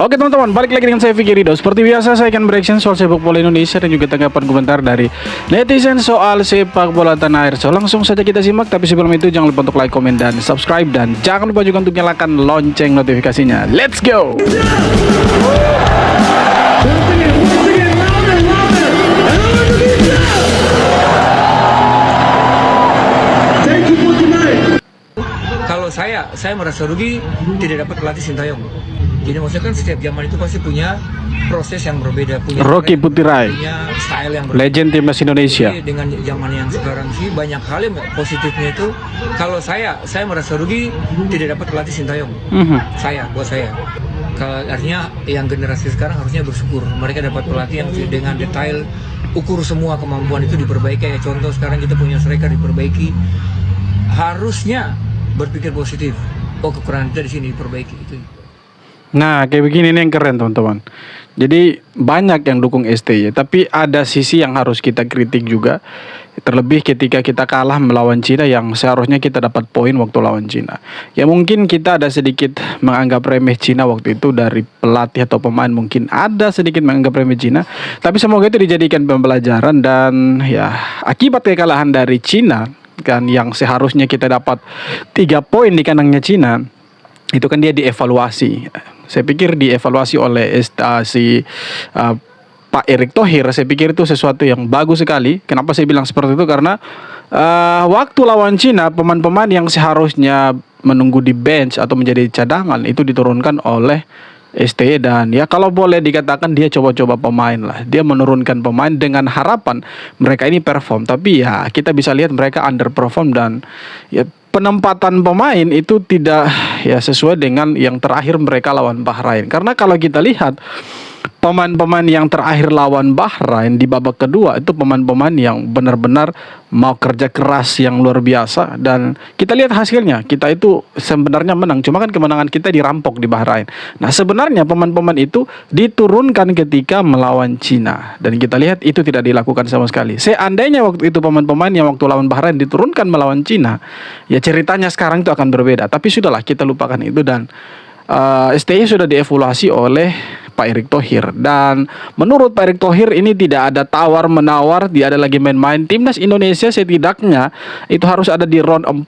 Oke teman-teman, balik lagi dengan saya Vicky Ridho. Seperti biasa saya akan bereaction soal sepak bola Indonesia dan juga tanggapan komentar dari netizen soal sepak bola tanah air. So langsung saja kita simak, tapi sebelum itu jangan lupa untuk like, komen, dan subscribe. Dan jangan lupa juga untuk nyalakan lonceng notifikasinya. Let's go! Kalau saya merasa rugi tidak dapat pelatih Sintayong. Jadi maksudnya kan setiap zaman itu pasti punya proses yang berbeda, punya Rocky Putirai, punya style yang berbeda. legend timnas Indonesia. Jadi dengan zaman yang sekarang sih banyak hal yang positifnya itu. Kalau saya merasa rugi tidak dapat pelatih Sintayong. Buat saya. Kalau artinya yang generasi sekarang harusnya bersyukur mereka dapat pelatih yang dengan detail ukur semua kemampuan itu diperbaiki. Kayak contoh sekarang kita punya striker diperbaiki. Harusnya berpikir positif. Oh, kekurangan kita di sini diperbaiki itu. Nah, kayak begini nih yang keren teman-teman. Jadi banyak yang dukung STY, tapi ada sisi yang harus kita kritik juga. Terlebih ketika kita kalah melawan Cina yang seharusnya kita dapat poin waktu lawan Cina. Ya mungkin kita ada sedikit menganggap remeh Cina waktu itu dari pelatih atau pemain, mungkin ada sedikit menganggap remeh Cina. Tapi semoga itu dijadikan pembelajaran dan ya akibat kekalahan dari Cina kan yang seharusnya kita dapat 3 poin di kandangnya Cina, itu kan dia dievaluasi. Saya pikir dievaluasi oleh Pak Erick Thohir. Saya pikir itu sesuatu yang bagus sekali. Kenapa saya bilang seperti itu? Karena waktu lawan Cina, pemain-pemain yang seharusnya menunggu di bench atau menjadi cadangan itu diturunkan oleh STY, dan ya kalau boleh dikatakan dia coba-coba pemain lah. Dia menurunkan pemain dengan harapan mereka ini perform. Tapi ya kita bisa lihat mereka underperform dan ya penempatan pemain itu tidak ya sesuai dengan yang terakhir mereka lawan Bahrain. Karena kalau kita lihat pemain-pemain yang terakhir lawan Bahrain di babak kedua itu pemain-pemain yang benar-benar mau kerja keras yang luar biasa, dan kita lihat hasilnya. Kita itu sebenarnya menang, cuma kan kemenangan kita dirampok di Bahrain. Nah, sebenarnya pemain-pemain itu diturunkan ketika melawan Cina, dan kita lihat itu tidak dilakukan sama sekali. Seandainya waktu itu pemain-pemain yang waktu lawan Bahrain diturunkan melawan Cina, ya ceritanya sekarang itu akan berbeda. Tapi sudahlah, kita lupakan itu, dan STY sudah dievaluasi oleh Pak Erick Thohir, dan menurut Pak Erick Thohir ini tidak ada tawar-menawar, tidak ada lagi main-main. Timnas Indonesia setidaknya itu harus ada di round 4,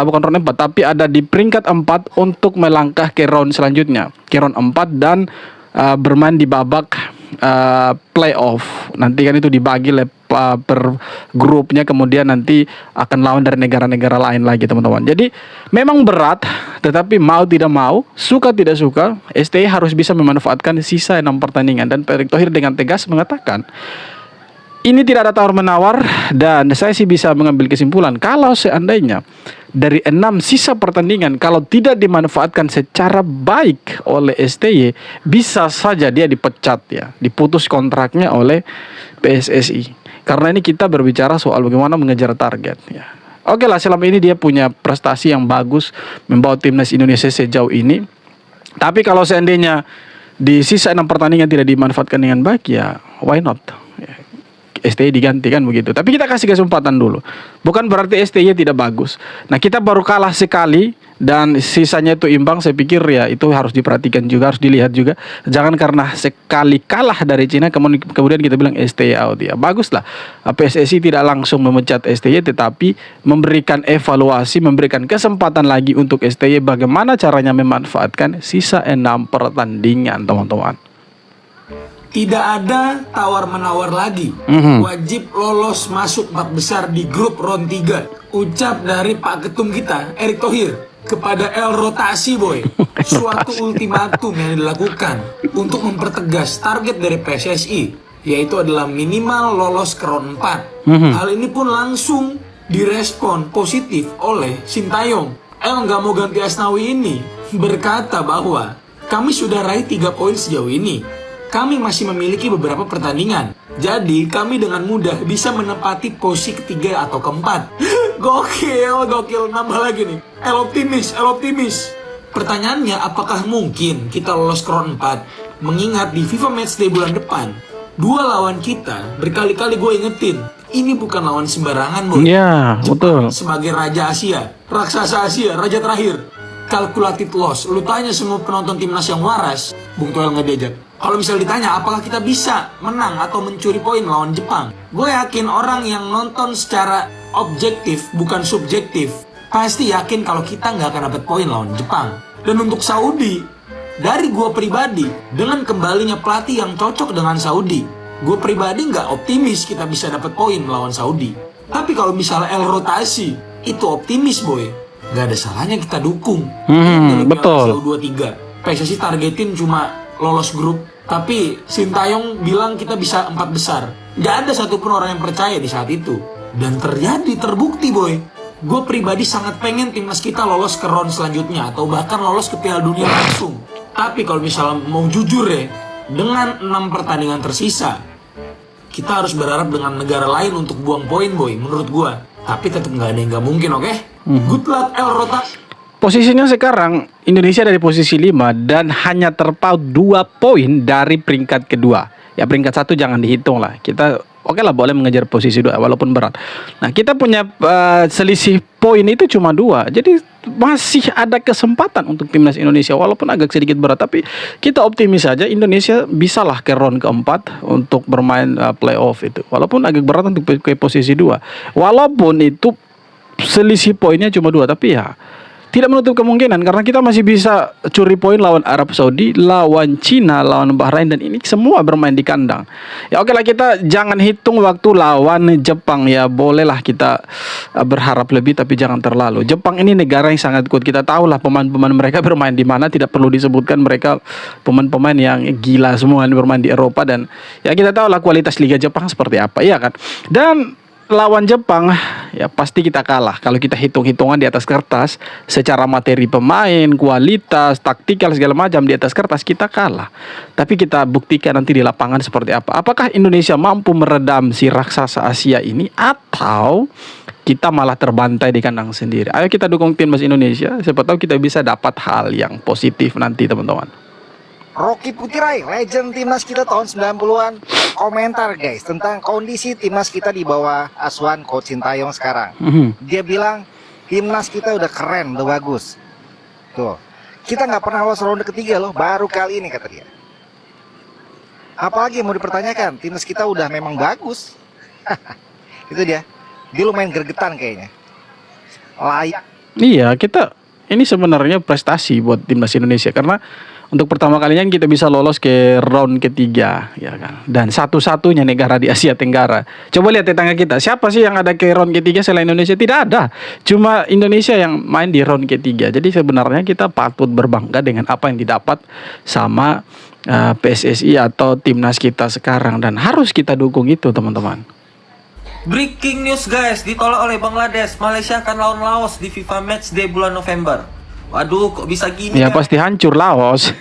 bukan round 4, tapi ada di peringkat 4 untuk melangkah ke round selanjutnya, ke round 4 dan bermain di babak playoff. Nanti kan itu dibagi per grupnya, kemudian nanti akan lawan dari negara-negara lain lagi teman-teman. Jadi memang berat, tetapi mau tidak mau, suka tidak suka, STY harus bisa memanfaatkan sisa 6 pertandingan. Dan Pak Erick Thohir dengan tegas mengatakan ini tidak ada tawar-menawar, dan saya sih bisa mengambil kesimpulan kalau seandainya dari 6 sisa pertandingan kalau tidak dimanfaatkan secara baik oleh STY, bisa saja dia dipecat ya, diputus kontraknya oleh PSSI. Karena ini kita berbicara soal bagaimana mengejar target ya. Oke lah, selama ini dia punya prestasi yang bagus membawa timnas Indonesia sejauh ini. Tapi kalau seandainya di sisa 6 pertandingan tidak dimanfaatkan dengan baik, ya why not? STY digantikan begitu. Tapi kita kasih kesempatan dulu. Bukan berarti STY tidak bagus. Nah, kita baru kalah sekali dan sisanya itu imbang. Saya pikir ya itu harus diperhatikan juga, harus dilihat juga. Jangan karena sekali kalah dari Cina kemudian kita bilang STY out ya. Baguslah PSSI tidak langsung memecat STY, tetapi memberikan evaluasi, memberikan kesempatan lagi untuk STY bagaimana caranya memanfaatkan sisa 6 pertandingan, teman-teman. Tidak ada tawar-menawar lagi. Wajib lolos masuk 4 besar di grup round 3. Ucap dari Pak Ketum kita, Erick Thohir, kepada El Rotasi boy. Suatu ultimatum yang dilakukan untuk mempertegas target dari PSSI, yaitu adalah minimal lolos ke round 4. Hal ini pun langsung direspon positif oleh Sintayong. El nggak mau ganti Asnawi ini berkata bahwa kami sudah raih 3 poin sejauh ini. Kami masih memiliki beberapa pertandingan, jadi kami dengan mudah bisa menempati posisi ketiga atau keempat. Gokil, nambah lagi nih. El optimis. Pertanyaannya, apakah mungkin kita lolos ke round 4? Mengingat di FIFA Matchday bulan depan, 2 lawan kita berkali-kali gue ingetin, ini bukan lawan sembarangan boy. Iya, betul. Sebagai Raja Asia, Raksasa Asia, Raja terakhir. calculated loss. Lu tanya semua penonton timnas yang waras, Bung Toel nggak diajak. Kalau misal ditanya apakah kita bisa menang atau mencuri poin lawan Jepang, gue yakin orang yang nonton secara objektif bukan subjektif pasti yakin kalau kita nggak akan dapat poin lawan Jepang. Dan untuk Saudi, dari gue pribadi, dengan kembalinya pelatih yang cocok dengan Saudi, gue pribadi nggak optimis kita bisa dapat poin lawan Saudi. Tapi kalau misalnya rotasi itu optimis boy, nggak ada salahnya kita dukung. Betul. U23 PSSI targetin cuma lolos grup, tapi Sintayong bilang kita bisa 4 besar. Nggak ada satupun orang yang percaya di saat itu. Dan terbukti boy. Gue pribadi sangat pengen timnas kita lolos ke round selanjutnya atau bahkan lolos ke Piala Dunia langsung. Tapi kalau misalnya mau jujur ya, dengan 6 pertandingan tersisa, kita harus berharap dengan negara lain untuk buang poin boy, menurut gue. Tapi tetap nggak ada yang nggak mungkin, oke? Good luck El Rota. Posisinya sekarang Indonesia dari posisi 5 dan hanya terpaut 2 poin dari peringkat kedua. Ya peringkat 1 jangan dihitung lah. Kita oke lah boleh mengejar posisi 2 walaupun berat. Nah kita punya selisih poin itu cuma 2. Jadi masih ada kesempatan untuk timnas Indonesia walaupun agak sedikit berat. Tapi kita optimis saja Indonesia bisalah ke round keempat untuk bermain playoff itu. Walaupun agak berat untuk ke posisi 2. Walaupun itu selisih poinnya cuma 2. Tapi ya tidak menutup kemungkinan karena kita masih bisa curi poin lawan Arab Saudi, lawan Cina, lawan Bahrain dan ini semua bermain di kandang. Ya oke lah kita jangan hitung waktu lawan Jepang ya, bolehlah kita berharap lebih tapi jangan terlalu. Jepang ini negara yang sangat kuat. Kita tahu lah pemain-pemain mereka bermain di mana, tidak perlu disebutkan mereka pemain-pemain yang gila semua bermain di Eropa dan ya kita tahu lah kualitas Liga Jepang seperti apa ya kan. Dan lawan Jepang ya pasti kita kalah kalau kita hitung-hitungan di atas kertas secara materi pemain, kualitas, taktikal segala macam di atas kertas kita kalah. Tapi kita buktikan nanti di lapangan seperti apa. Apakah Indonesia mampu meredam si raksasa Asia ini atau kita malah terbantai di kandang sendiri? Ayo kita dukung timnas Indonesia, siapa tahu kita bisa dapat hal yang positif nanti teman-teman. Rocky Putirai, legend timnas kita tahun 90-an, komentar guys tentang kondisi timnas kita di bawah asuhan Coach Sintayong sekarang. Dia bilang timnas kita udah keren, udah bagus. Tuh, kita nggak pernah lolos ronde ketiga loh, baru kali ini kata dia. Apalagi yang mau dipertanyakan, timnas kita udah memang bagus. Itu dia lumayan gregetan kayaknya. Layak. Iya, kita ini sebenarnya prestasi buat timnas Indonesia karena untuk pertama kalinya kita bisa lolos ke round ketiga ya kan. Dan satu-satunya negara di Asia Tenggara. Coba lihat tetangga kita, siapa sih yang ada ke round ketiga selain Indonesia? Tidak ada. Cuma Indonesia yang main di round ketiga. Jadi sebenarnya kita patut berbangga dengan apa yang didapat sama PSSI atau timnas kita sekarang dan harus kita dukung itu teman-teman. Breaking news guys, ditolak oleh Bangladesh. Malaysia akan lawan Laos di FIFA Matchday bulan November. Waduh, kok bisa gini ya? Pasti hancur Laos.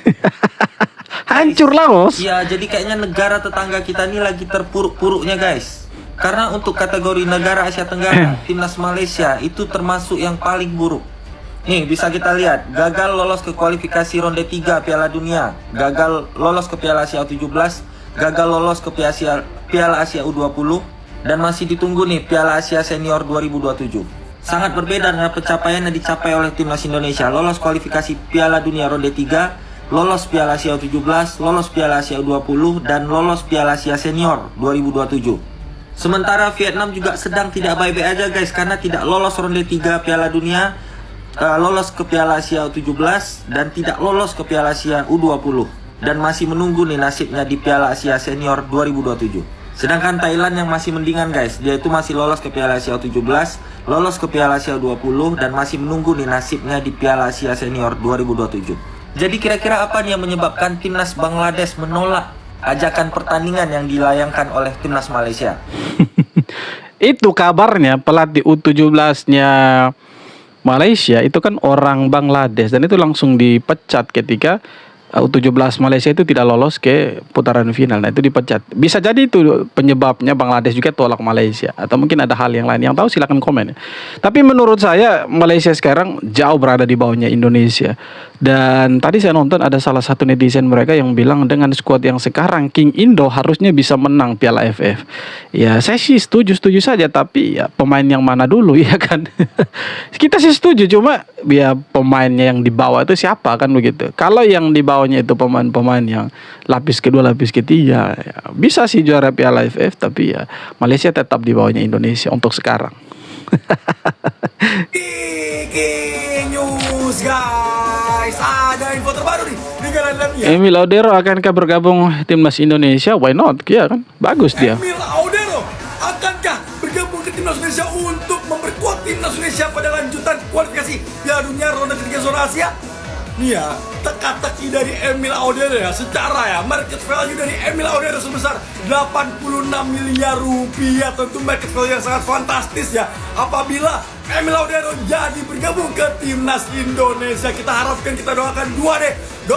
Hancur Laos. Ya, jadi kayaknya negara tetangga kita ini lagi terpuruk-puruknya guys. Karena untuk kategori negara Asia Tenggara, timnas Malaysia itu termasuk yang paling buruk. Nih, bisa kita lihat, gagal lolos ke kualifikasi ronde 3 Piala Dunia, gagal lolos ke Piala Asia U17, gagal lolos ke Piala Asia U20, dan masih ditunggu nih Piala Asia Senior 2027. Sangat berbeda dengan pencapaian yang dicapai oleh timnas Indonesia. Lolos kualifikasi Piala Dunia ronde 3, lolos Piala Asia U17, lolos Piala Asia U20, dan lolos Piala Asia Senior 2027. Sementara Vietnam juga sedang tidak baik-baik aja guys, karena tidak lolos ronde 3 Piala Dunia, lolos ke Piala Asia U17, dan tidak lolos ke Piala Asia U20. Dan masih menunggu nih nasibnya di Piala Asia Senior 2027. Sedangkan Thailand yang masih mendingan guys, dia itu masih lolos ke Piala Asia U17, lolos ke Piala Asia U20, dan masih menunggu nih nasibnya di Piala Asia Senior 2027. Jadi kira-kira apa nih yang menyebabkan timnas Bangladesh menolak ajakan pertandingan yang dilayangkan oleh timnas Malaysia? Itu kabarnya pelatih U17-nya Malaysia itu kan orang Bangladesh dan itu langsung dipecat ketika U17 Malaysia itu tidak lolos ke putaran final. Nah, itu dipecat. Bisa jadi itu penyebabnya Bangladesh juga tolak Malaysia, atau mungkin ada hal yang lain. Yang tahu silakan komen ya. Tapi menurut saya Malaysia sekarang jauh berada di bawahnya Indonesia. Dan tadi saya nonton ada salah satu netizen mereka yang bilang dengan skuad yang sekarang King Indo harusnya bisa menang Piala AFF. Ya, saya sih setuju saja, tapi ya pemain yang mana dulu ya kan. Kita sih setuju, cuma ya pemainnya yang di bawah itu siapa kan begitu. Kalau yang di bawahnya itu pemain-pemain yang lapis kedua, lapis ketiga, ya, bisa sih juara Piala AFF, tapi ya Malaysia tetap di bawahnya Indonesia untuk sekarang. Breaking news guys, ada info terbaru nih di Galandia. Emil Audero akankah bergabung timnas Indonesia? Why not? Ya kan, bagus dia. Emil Audero akankah bergabung ke timnas Indonesia untuk memperkuat timnas Indonesia pada lanjutan kualifikasi Piala Dunia ronde ketiga zona Asia? Nih ya, teka-teki dari Emil Audero ya, secara ya market value dari Emil Audero sebesar 86 miliar rupiah. Tentu market value yang sangat fantastis ya apabila Emil Audero jadi bergabung ke timnas Indonesia. Kita harapkan, kita doakan doa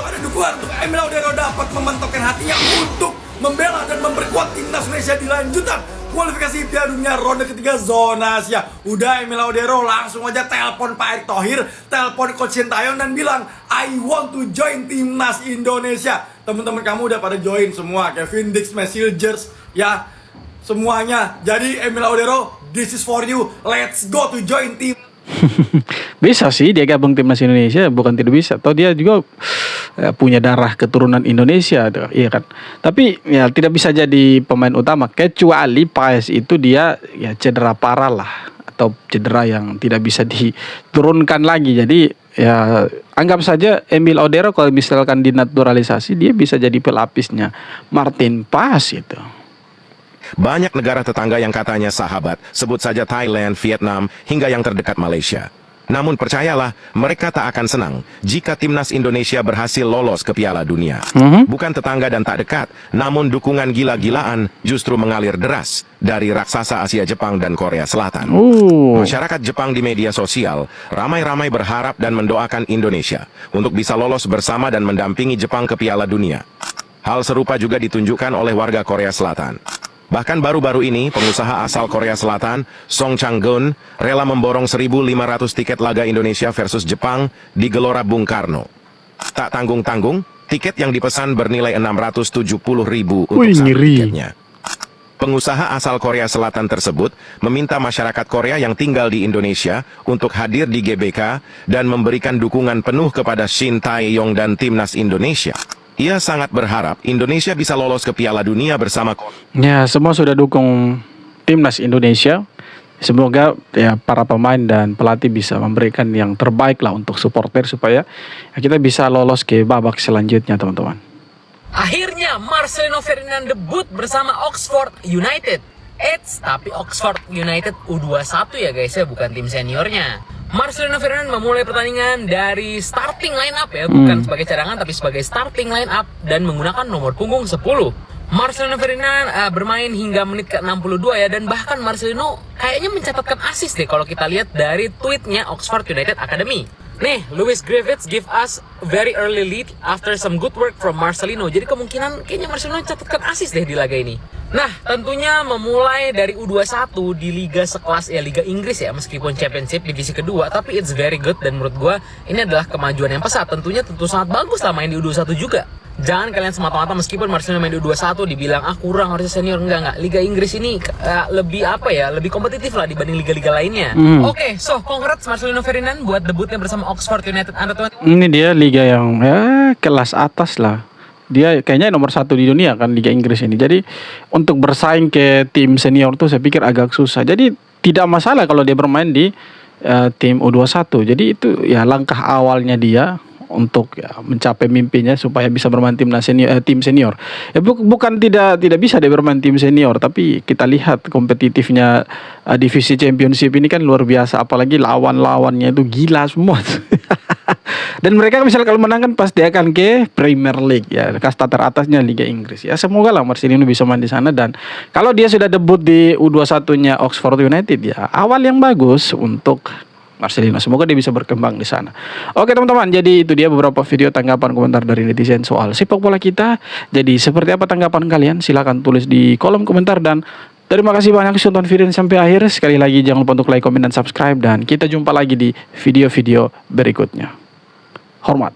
dan dukungan untuk Emil Audero dapat memantapkan hatinya untuk membela dan memperkuat timnas Indonesia di lanjutan kualifikasi Piala Dunia ronde ketiga zona Asia. Udah Emil Audero langsung aja telepon Pak Erick Thohir, telepon Coach Sintayong dan bilang I want to join timnas Indonesia. Teman-teman kamu udah pada join semua, Kevin Dix, Messi, Jers ya, semuanya. Jadi Emil Audero, this is for you. Let's go to join team. Bisa sih dia gabung timnas Indonesia, bukan tidak bisa. Atau dia juga punya darah keturunan Indonesia, iya kan. Tapi ya tidak bisa jadi pemain utama kecuali Paes itu dia ya cedera parah lah, atau cedera yang tidak bisa diturunkan lagi. Jadi ya anggap saja Emil Audero kalau misalkan dinaturalisasi dia bisa jadi pelapisnya Martin Paes itu. Banyak negara tetangga yang katanya sahabat, sebut saja Thailand, Vietnam, hingga yang terdekat Malaysia. Namun percayalah, mereka tak akan senang jika timnas Indonesia berhasil lolos ke Piala Dunia. Bukan tetangga dan tak dekat, namun dukungan gila-gilaan justru mengalir deras dari raksasa Asia, Jepang dan Korea Selatan. Masyarakat Jepang di media sosial ramai-ramai berharap dan mendoakan Indonesia untuk bisa lolos bersama dan mendampingi Jepang ke Piala Dunia. Hal serupa juga ditunjukkan oleh warga Korea Selatan. Bahkan baru-baru ini, pengusaha asal Korea Selatan, Song Chang-gun, rela memborong 1.500 tiket laga Indonesia versus Jepang di Gelora Bung Karno. Tak tanggung-tanggung, tiket yang dipesan bernilai 670.000 untuk satu tiketnya. Pengusaha asal Korea Selatan tersebut meminta masyarakat Korea yang tinggal di Indonesia untuk hadir di GBK dan memberikan dukungan penuh kepada Shin Tae-yong dan timnas Indonesia. Ia sangat berharap Indonesia bisa lolos ke Piala Dunia bersama. Ya, semua sudah dukung timnas Indonesia. Semoga ya para pemain dan pelatih bisa memberikan yang terbaik lah untuk supporter supaya ya, kita bisa lolos ke babak selanjutnya, teman-teman. Akhirnya Marcelino Ferdinand debut bersama Oxford United. Tapi Oxford United U21 ya guys ya, bukan tim seniornya. Marcelino Ferdinand memulai pertandingan dari starting line up ya, bukan sebagai cadangan tapi sebagai starting line up dan menggunakan nomor punggung 10. Marcelino Ferdinand bermain hingga menit ke-62 ya, dan bahkan Marcelino kayaknya mencatatkan assist deh kalau kita lihat dari tweetnya Oxford United Academy. Nih, Lewis Griffiths give us very early lead after some good work from Marcelino. Jadi kemungkinan kayaknya Marcelino catatkan assist deh di laga ini. Nah, tentunya memulai dari U21 di liga sekelas ya Liga Inggris ya, meskipun Championship divisi kedua, tapi it's very good dan menurut gua ini adalah kemajuan yang pesat. Tentu sangat bagus lah main di U21 juga. Jangan kalian semata-mata meskipun Marcelino main di U21 dibilang kurang, harusnya senior. Enggak. Liga Inggris ini lebih lebih kompetitif lah dibanding liga-liga lainnya. Oke, so congrats Marcelino Ferdinand buat debutnya bersama Oxford United Under-20. Ini dia liga yang ya kelas atas lah. Dia kayaknya nomor 1 di dunia kan Liga Inggris ini. Jadi untuk bersaing ke tim senior tuh saya pikir agak susah. Jadi tidak masalah kalau dia bermain di tim U21. Jadi itu ya langkah awalnya dia untuk ya, mencapai mimpinya supaya bisa bermain tim senior. Ya bukan tidak bisa dia bermain tim senior, tapi kita lihat kompetitifnya divisi Championship ini kan luar biasa, apalagi lawan-lawannya itu gila semua. Dan mereka misalnya kalau menang kan pasti akan ke Premier League ya, kasta teratasnya Liga Inggris. Ya semoga lah Marcelino bisa main di sana, dan kalau dia sudah debut di U21-nya Oxford United ya awal yang bagus untuk Marcelino. Semoga dia bisa berkembang di sana. Oke teman-teman, jadi itu dia beberapa video tanggapan komentar dari netizen soal sepak bola kita. Jadi seperti apa tanggapan kalian? Silahkan tulis di kolom komentar, dan terima kasih banyak sudah nonton video ini sampai akhir. Sekali lagi jangan lupa untuk like, komen, dan subscribe, dan kita jumpa lagi di video-video berikutnya. Hormat.